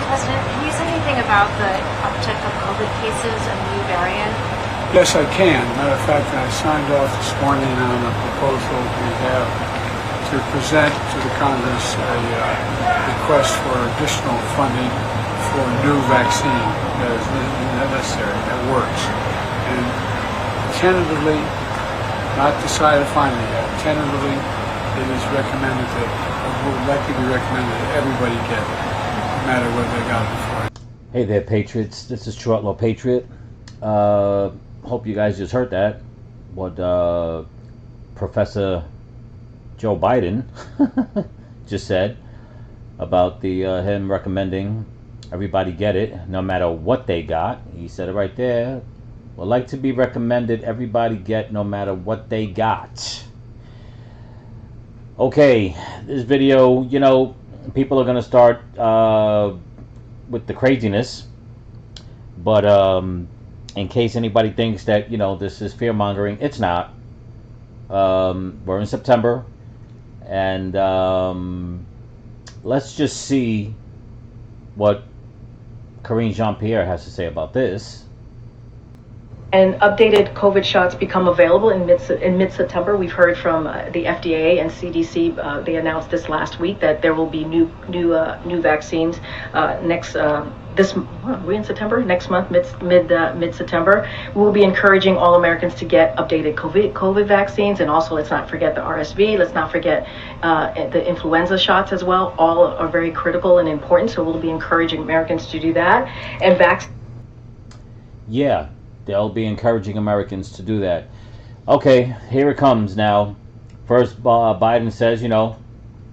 President, can you say anything about the uptick of COVID cases and the new variant? Yes, I can. Matter of fact, I signed off this morning on a proposal we have to present to the Congress a request for additional funding for new vaccine that is necessary, that works. And tentatively, not decided finally yet, tentatively it is recommended that, or would likely be recommended that everybody get it, no matter whether they got it before. Hey there, Patriots. This is True Outlaw Patriot. Hope you guys just heard that. What Professor Joe Biden just said about the him recommending everybody get it, no matter what they got. He said it right there. Would like to be recommended everybody get no matter what they got. Okay, this video, you know, people are going to start with the craziness. But in case anybody thinks that, you know, this is fear-mongering, it's not. We're in September. And let's just see what Karine Jean-Pierre has to say about this. And updated COVID shots become available in mid-September. We've heard from the FDA and CDC. They announced this last week that there will be new vaccines next we're in September, next month, mid-September. We will be encouraging all Americans to get updated COVID vaccines, and also let's not forget the RSV. Let's not forget the influenza shots as well. All are very critical and important. So we'll be encouraging Americans to do that and Yeah. They'll be encouraging Americans to do that. Okay, here it comes now. First, Biden says, you know,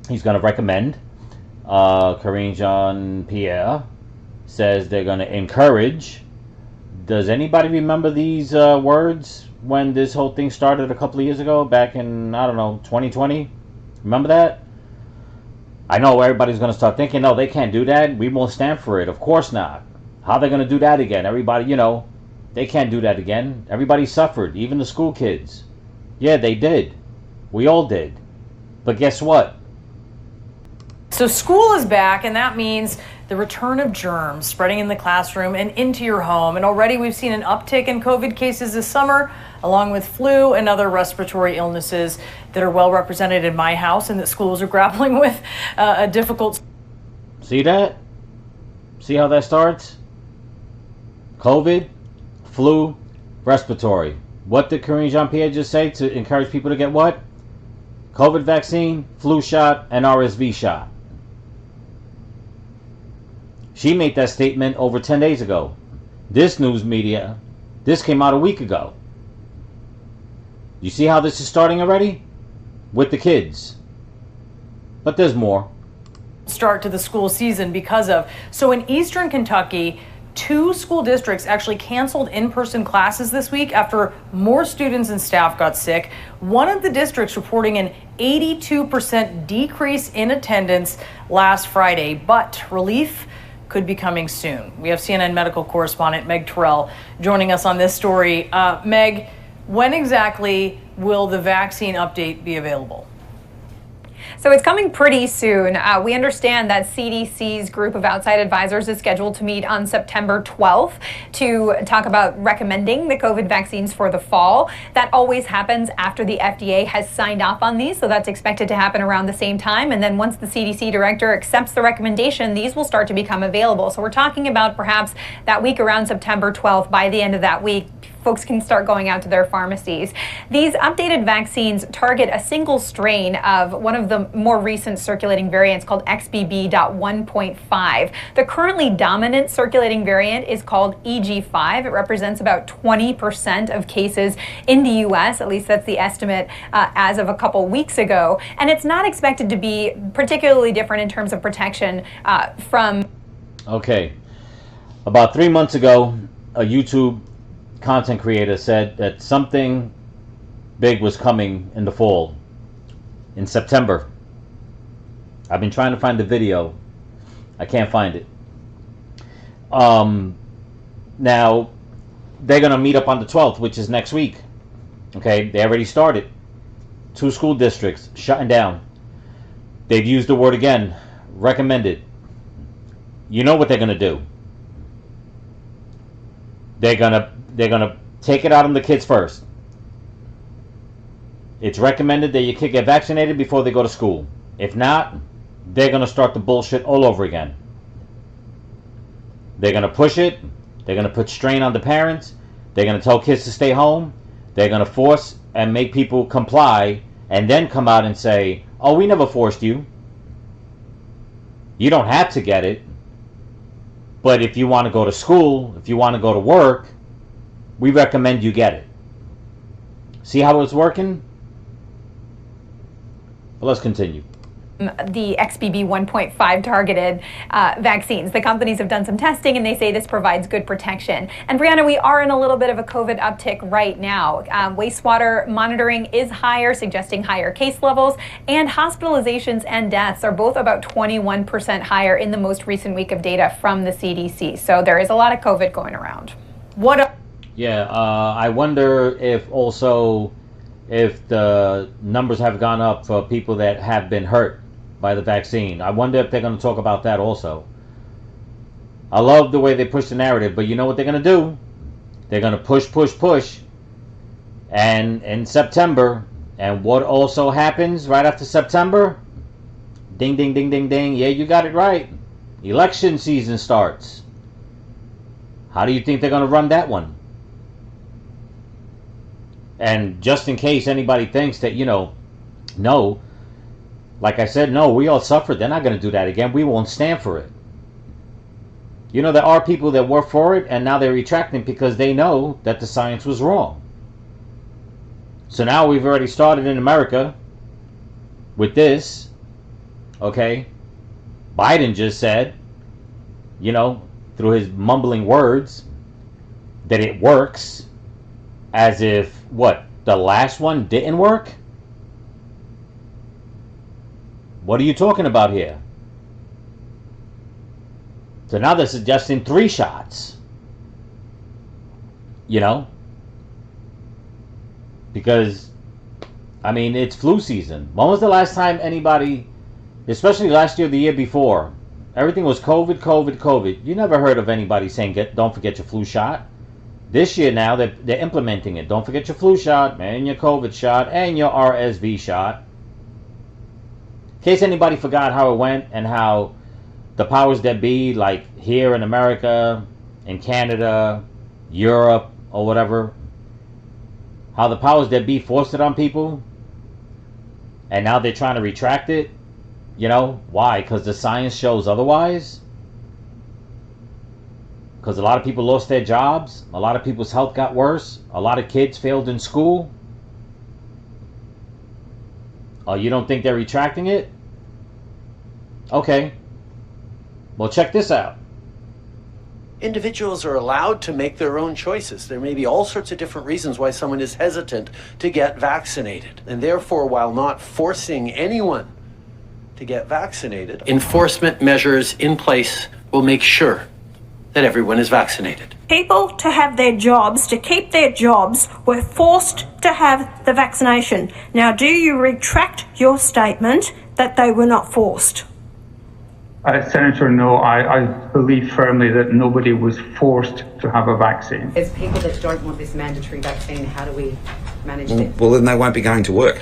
he's going to recommend. Karine Jean-Pierre says they're going to encourage. Does anybody remember these words when this whole thing started a couple of years ago, back in, I don't know, 2020? Remember that? I know everybody's going to start thinking, no, they can't do that. We won't stand for it. Of course not. How are they going to do that again? Everybody, you know, they can't do that again. Everybody suffered, even the school kids. Yeah, they did. We all did. But guess what? So school is back, and that means the return of germs spreading in the classroom and into your home. And already we've seen an uptick in COVID cases this summer, along with flu and other respiratory illnesses that are well represented in my house and that schools are grappling with a difficult. See that? See how that starts? COVID, flu, respiratory. What did Karine Jean-Pierre just say to encourage people to get what? COVID vaccine, flu shot, and RSV shot. She made that statement over 10 days ago. This news media, this came out a week ago. You see how this is starting already? With the kids. But there's more. Start to the school season because of. So in Eastern Kentucky, 2 school districts actually canceled in-person classes this week after more students and staff got sick. One of the districts reporting an 82% decrease in attendance last Friday, but relief could be coming soon. We have CNN medical correspondent Meg Terrell joining us on this story. Meg, when exactly will the vaccine update be available? So it's coming pretty soon. We understand that CDC's group of outside advisors is scheduled to meet on September 12th to talk about recommending the COVID vaccines for the fall. That always happens after the FDA has signed off on these, so that's expected to happen around the same time. And then once the CDC director accepts the recommendation, these will start to become available. So we're talking about perhaps that week around September 12th. By the end of that week, folks can start going out to their pharmacies. These updated vaccines target a single strain of one of the more recent circulating variants called XBB.1.5. The currently dominant circulating variant is called EG5. It represents about 20% of cases in the U.S., at least that's the estimate as of a couple weeks ago. And it's not expected to be particularly different in terms of protection from. Okay. About 3 months ago, a YouTube content creator said that something big was coming in the fall, in September. I've been trying to find the video. I can't find it. Now, they're going to meet up on the 12th, which is next week. Okay, they already started. 2 school districts shutting down. They've used the word again, recommended. you know what they're going to do. They're gonna take it out on the kids first. It's recommended that your kid get vaccinated before they go to school. If not, they're going to start the bullshit all over again. They're going to push it. They're going to put strain on the parents. They're going to tell kids to stay home. They're going to force and make people comply and then come out and say, oh, we never forced you. You don't have to get it. But if you want to go to school, if you want to go to work, we recommend you get it. See how it's working? Well, let's continue. The XBB 1.5 targeted vaccines. The companies have done some testing and they say this provides good protection. And Brianna, we are in a little bit of a COVID uptick right now. Wastewater monitoring is higher, suggesting higher case levels, and hospitalizations and deaths are both about 21% higher in the most recent week of data from the CDC. So there is a lot of COVID going around. I wonder if the numbers have gone up for people that have been hurt by the vaccine. I wonder if they're going to talk about that also. I love the way they push the narrative, but you know what they're going to do? They're going to push. And in September, and what also happens right after September? Ding, ding, ding, ding, ding. Yeah, you got it right. Election season starts. How do you think they're going to run that one? And just in case anybody thinks that, no, like I said, no, we all suffered. They're not going to do that again. We won't stand for it. There are people that were for it and now they're retracting because they know that the science was wrong. So now we've already started in America with this. Okay. Biden just said, through his mumbling words, that it works. As if, the last one didn't work? What are you talking about here? So now they're suggesting 3 shots. Because, it's flu season. When was the last time anybody, especially last year, the year before, everything was COVID. You never heard of anybody saying, don't forget your flu shot. This year now, they're implementing it. Don't forget your flu shot, and your COVID shot, and your RSV shot. In case anybody forgot how it went and how the powers that be, like here in America, in Canada, Europe, or whatever, how the powers that be forced it on people, and now they're trying to retract it. Why? Because the science shows otherwise? Because a lot of people lost their jobs. A lot of people's health got worse. A lot of kids failed in school. Oh, you don't think they're retracting it? Okay. Well, check this out. Individuals are allowed to make their own choices. There may be all sorts of different reasons why someone is hesitant to get vaccinated. And therefore, while not forcing anyone to get vaccinated, enforcement measures in place will make sure that everyone is vaccinated. People to have their jobs, to keep their jobs, were forced to have the vaccination. Now, do you retract your statement that they were not forced? Senator, no, I believe firmly that nobody was forced to have a vaccine. As people that don't want this mandatory vaccine, how do we manage this? Well, then they won't be going to work.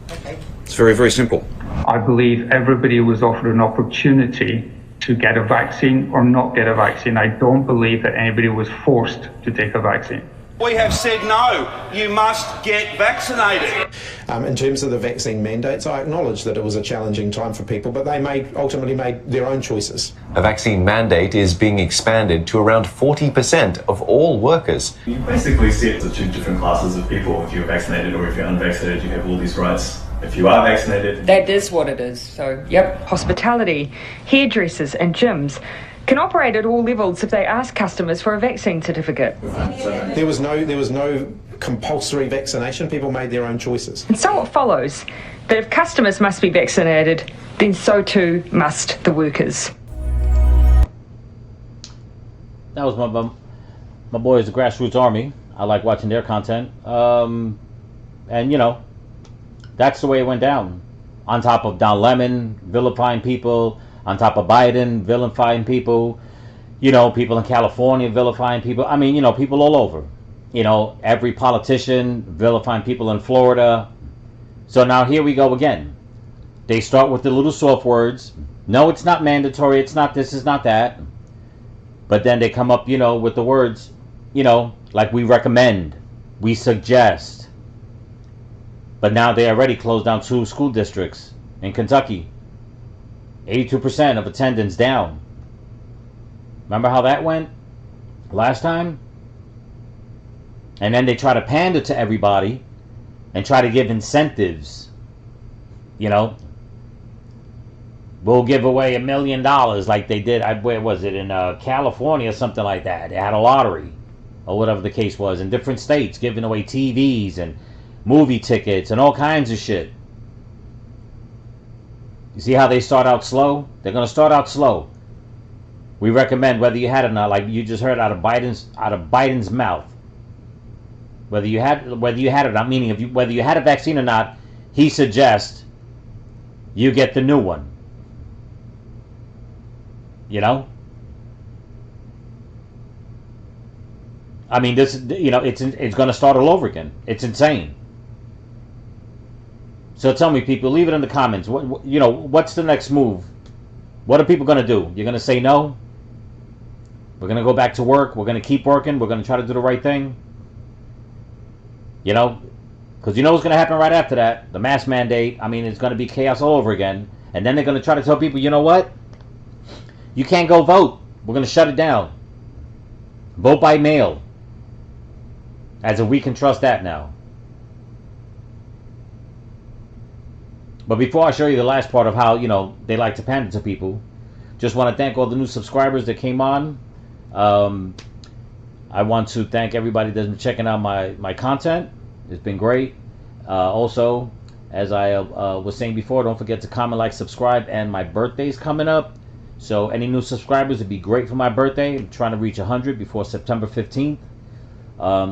Okay. It's very, very simple. I believe everybody was offered an opportunity to get a vaccine or not get a vaccine. I don't believe that anybody was forced to take a vaccine. We have said no, you must get vaccinated. In terms of the vaccine mandates, I acknowledge that it was a challenging time for people, but they ultimately made their own choices. A vaccine mandate is being expanded to around 40% of all workers. You basically set the 2 different classes of people. If you're vaccinated or if you're unvaccinated, you have all these rights. If you are vaccinated... That is what it is, so, yep. Hospitality, hairdressers and gyms can operate at all levels if they ask customers for a vaccine certificate. There was no compulsory vaccination. People made their own choices. And so it follows that if customers must be vaccinated, then so too must the workers. That was my boys, the Grassroots Army. I like watching their content. And, that's the way it went down. On top of Don Lemon vilifying people, on top of Biden vilifying people, people in California vilifying people. I mean, people all over. Every politician vilifying people in Florida. So now here we go again. They start with the little soft words. No, it's not mandatory. It's not this, it's not that. But then they come up, with the words, like we recommend, we suggest. But now they already closed down 2 school districts in Kentucky. 82% of attendance down. Remember how that went last time? And then they try to pander to everybody and try to give incentives. We'll give away $1 million like they did, where was it, in California or something like that. They had a lottery or whatever the case was in different states, giving away TVs and movie tickets and all kinds of shit. You see how they start out slow? They're going to start out slow. We recommend, whether you had it or not, like you just heard out of Biden's mouth. Whether you had it or not, meaning whether you had a vaccine or not, he suggests you get the new one. I mean, this, it's going to start all over again. It's insane. So tell me, people, leave it in the comments. What's the next move? What are people going to do? You're going to say no? We're going to go back to work. We're going to keep working. We're going to try to do the right thing. Because what's going to happen right after that? The mask mandate. I mean, it's going to be chaos all over again. And then they're going to try to tell people, you know what? You can't go vote. We're going to shut it down. Vote by mail. As if we can trust that now. But before I show you the last part of how, they like to pander to people, just want to thank all the new subscribers that came on. I want to thank everybody that's been checking out my content. It's been great. Also, as I was saying before, don't forget to comment, like, subscribe, and my birthday's coming up. So any new subscribers, it'd be great for my birthday. I'm trying to reach 100 before September 15th.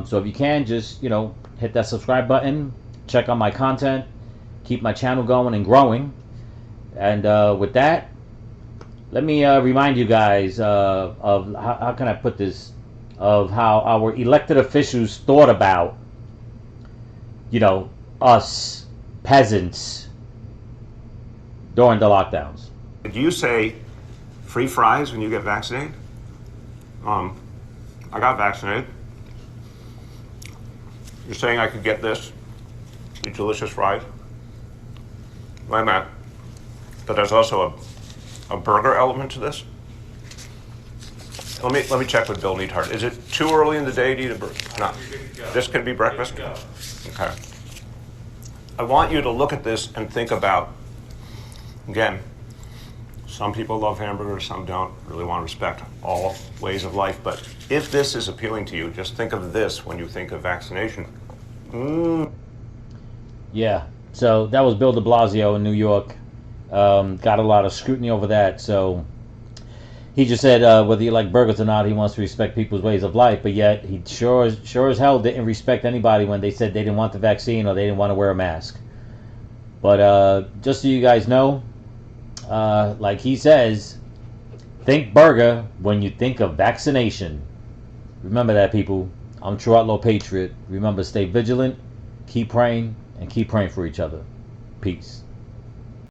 So if you can, just, hit that subscribe button, check out my content, keep my channel going and growing. And with that, let me remind you guys of how can I put this, of how our elected officials thought about, us peasants during the lockdowns. Do you say free fries when you get vaccinated? I got vaccinated. You're saying I could get this, these delicious fries? Wait a minute. But there's also a burger element to this? Let me check with Bill Neathart. Is it too early in the day to eat a burger? No. This could be breakfast? Okay. I want you to look at this and think about, again, some people love hamburgers, some don't. Really want to respect all ways of life. But if this is appealing to you, just think of this when you think of vaccination. Yeah. So that was Bill de Blasio in New York. Got a lot of scrutiny over that. So he just said whether you like burgers or not, he wants to respect people's ways of life. But yet he sure as hell didn't respect anybody when they said they didn't want the vaccine or they didn't want to wear a mask. But just so you guys know, like he says, think burger when you think of vaccination. Remember that, people. I'm True Outlaw Patriot. Remember, stay vigilant, keep praying, and keep praying for each other. Peace.